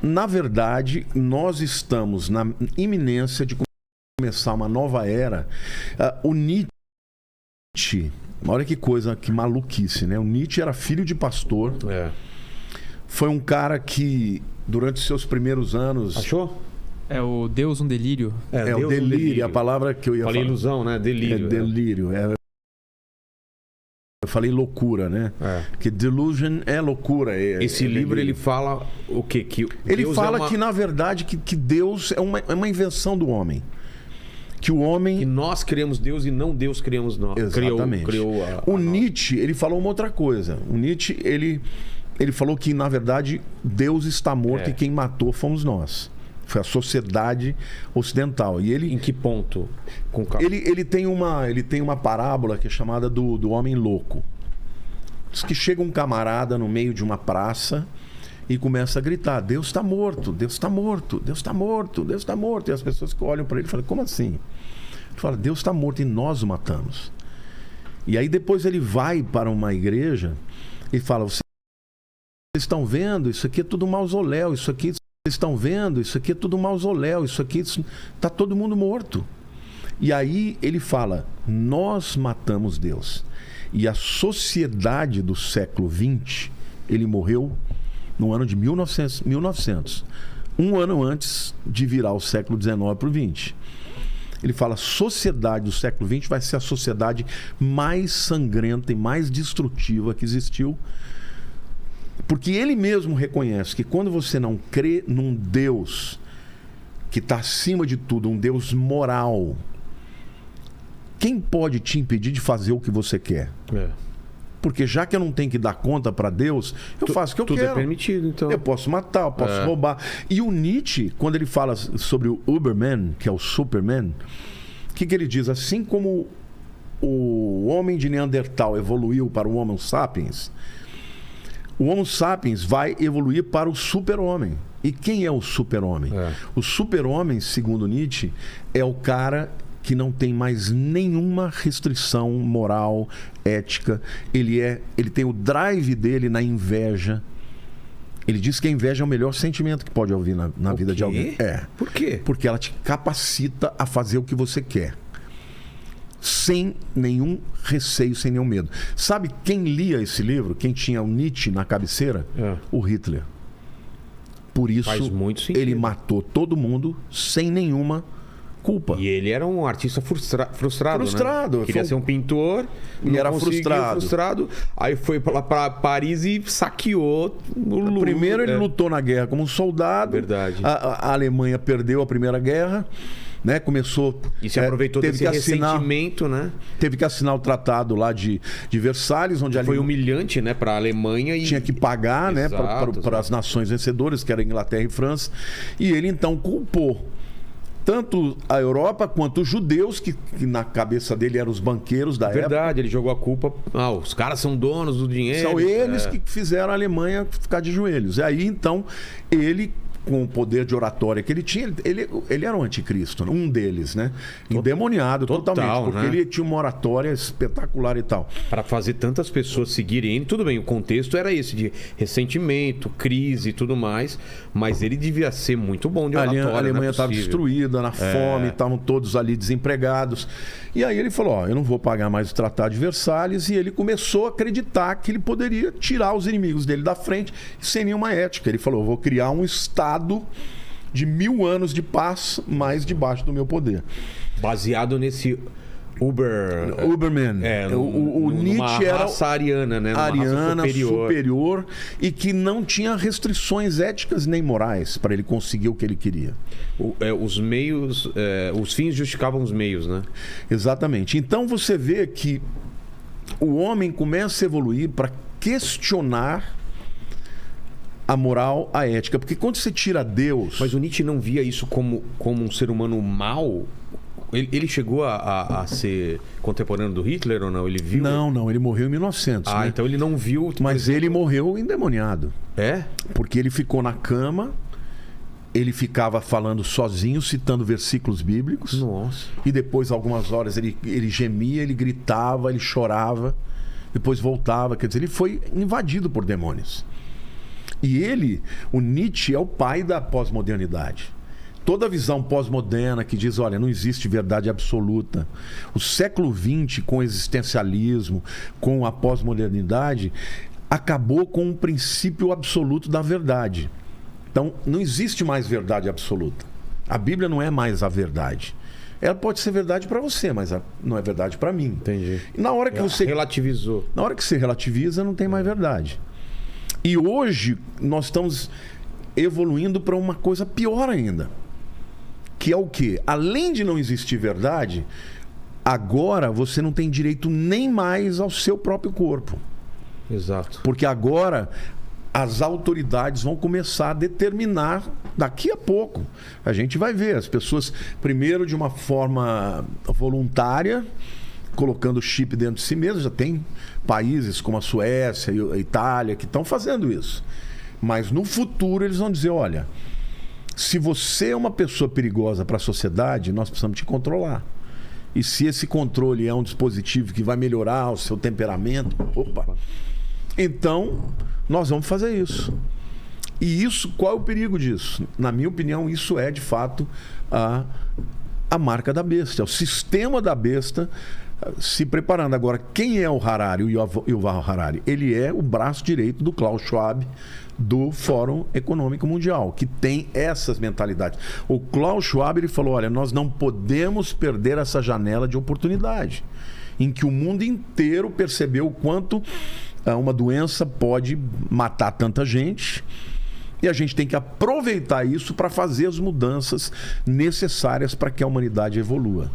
na verdade, nós estamos na iminência de começar uma nova era. O Nietzsche, olha que coisa, que maluquice, né? O Nietzsche era filho de pastor. Foi um cara que, durante seus primeiros anos... Achou? É o Deus um delírio. O delírio, a palavra que eu ia Falei falar. Ilusão, né? Delírio. Delírio. Eu falei loucura, né? Que delusion é loucura. Esse livro, ele fala o quê? Que ele Deus fala que, na verdade, que Deus é uma invenção do homem. Que o homem... Que nós criamos Deus e não Deus criamos nós. Exatamente. O Nietzsche, ele falou uma outra coisa. O Nietzsche, ele falou que, na verdade, Deus está morto e quem matou fomos nós. Foi a sociedade ocidental. E ele, em que ponto? Ele tem uma parábola que é chamada do homem louco. Diz que chega um camarada no meio de uma praça e começa a gritar: Deus está morto, Deus está morto, Deus está morto, Deus está morto. E as pessoas que olham para ele falam: como assim? Ele fala: Deus está morto e nós o matamos. E aí depois ele vai para uma igreja e fala: vocês estão vendo? Isso aqui é tudo mausoléu, isso aqui... Vocês estão vendo? Isso aqui é tudo mausoléu, isso aqui está todo mundo morto. E aí ele fala: nós matamos Deus. E a sociedade do século XX, ele morreu no ano de 1900, um ano antes de virar o século XIX para o XX. Ele fala: a sociedade do século XX vai ser a sociedade mais sangrenta e mais destrutiva que existiu. Porque ele mesmo reconhece que quando você não crê num Deus que está acima de tudo, um Deus moral, quem pode te impedir de fazer o que você quer? Porque já que eu não tenho que dar conta para Deus, eu faço o que eu quero. Tudo é permitido, então. Eu posso matar, eu posso roubar. E o Nietzsche, quando ele fala sobre o Uberman, que é o Superman, o que ele diz? Assim como o homem de Neandertal evoluiu para o Homo sapiens, o Homo sapiens vai evoluir para o super-homem. E quem é o super-homem? O super-homem, segundo Nietzsche, é o cara que não tem mais nenhuma restrição moral, ética. Ele tem o drive dele na inveja. Ele diz que a inveja é o melhor sentimento que pode ouvir na vida de alguém. Por quê? Porque ela te capacita a fazer o que você quer. Sem nenhum receio, sem nenhum medo. Sabe quem lia esse livro? Quem tinha o Nietzsche na cabeceira? O Hitler. Por isso, ele matou todo mundo sem nenhuma culpa. E ele era um artista frustrado. Né? Queria ser um pintor e era frustrado. Aí foi para Paris e saqueou o Louvre. Primeiro ele lutou na guerra como um soldado. Verdade. A Alemanha perdeu a Primeira Guerra. Né? Começou... E se aproveitou desse ressentimento, né? Teve que assinar o tratado lá de Versalhes, onde foi humilhante, né, para a Alemanha. Tinha que pagar, né, para as nações vencedoras, que eram Inglaterra e França. E ele, então, culpou tanto a Europa quanto os judeus, que na cabeça dele eram os banqueiros da época. Verdade, ele jogou a culpa... os caras são donos do dinheiro. São eles que fizeram a Alemanha ficar de joelhos. E aí, então, ele... com o poder de oratória que ele tinha, ele era um anticristo, um deles, né? Endemoniado totalmente, porque ele tinha uma oratória espetacular e tal. Para fazer tantas pessoas seguirem ele, tudo bem, o contexto era esse, de ressentimento, crise e tudo mais, mas ele devia ser muito bom de oratória. A Alemanha estava destruída, na fome, estavam todos ali desempregados. E aí ele falou: eu não vou pagar mais o Tratado de Versalhes, e ele começou a acreditar que ele poderia tirar os inimigos dele da frente sem nenhuma ética. Ele falou: eu vou criar um Estado de 1000 anos de paz, mas debaixo do meu poder. Baseado nesse Uberman. O Nietzsche era raça ariana, né? Ariana, superior, e que não tinha restrições éticas nem morais para ele conseguir o que ele queria. Os meios, os fins justificavam os meios, né? Exatamente. Então você vê que o homem começa a evoluir para questionar a moral, a ética. Porque quando você tira Deus... Mas o Nietzsche não via isso como um ser humano mau? Ele chegou a ser contemporâneo do Hitler ou não? Ele viu? Não, ele morreu em 1900. Né? Então ele não viu... Mas ele morreu endemoniado. Porque ele ficou na cama, ele ficava falando sozinho, citando versículos bíblicos. Nossa. E depois, algumas horas, ele gemia, ele gritava, ele chorava. Depois voltava. Quer dizer, ele foi invadido por demônios. E o Nietzsche, é o pai da pós-modernidade. Toda a visão pós-moderna que diz, olha, não existe verdade absoluta. O século XX, com o existencialismo, com a pós-modernidade, acabou com o princípio absoluto da verdade. Então, não existe mais verdade absoluta. A Bíblia não é mais a verdade. Ela pode ser verdade para você, mas não é verdade para mim. Entendi. E na hora que você relativizou. Na hora que você relativiza, não tem mais verdade. E hoje nós estamos evoluindo para uma coisa pior ainda. Que é o quê? Além de não existir verdade, agora você não tem direito nem mais ao seu próprio corpo. Exato. Porque agora as autoridades vão começar a determinar daqui a pouco. A gente vai ver as pessoas, primeiro de uma forma voluntária, colocando chip dentro de si mesmo. Já tem países como a Suécia e a Itália que estão fazendo isso. Mas no futuro eles vão dizer, olha, se você é uma pessoa perigosa para a sociedade, nós precisamos te controlar. E se esse controle é um dispositivo que vai melhorar o seu temperamento, então nós vamos fazer isso. E isso, qual é o perigo disso? Na minha opinião, isso é de fato a marca da besta, é o sistema da besta se preparando. Agora, quem é o Harari, o Yuval Harari? Ele é o braço direito do Klaus Schwab, do Fórum Econômico Mundial, que tem essas mentalidades. O Klaus Schwab, ele falou, olha, nós não podemos perder essa janela de oportunidade, em que o mundo inteiro percebeu o quanto uma doença pode matar tanta gente, e a gente tem que aproveitar isso para fazer as mudanças necessárias para que a humanidade evolua.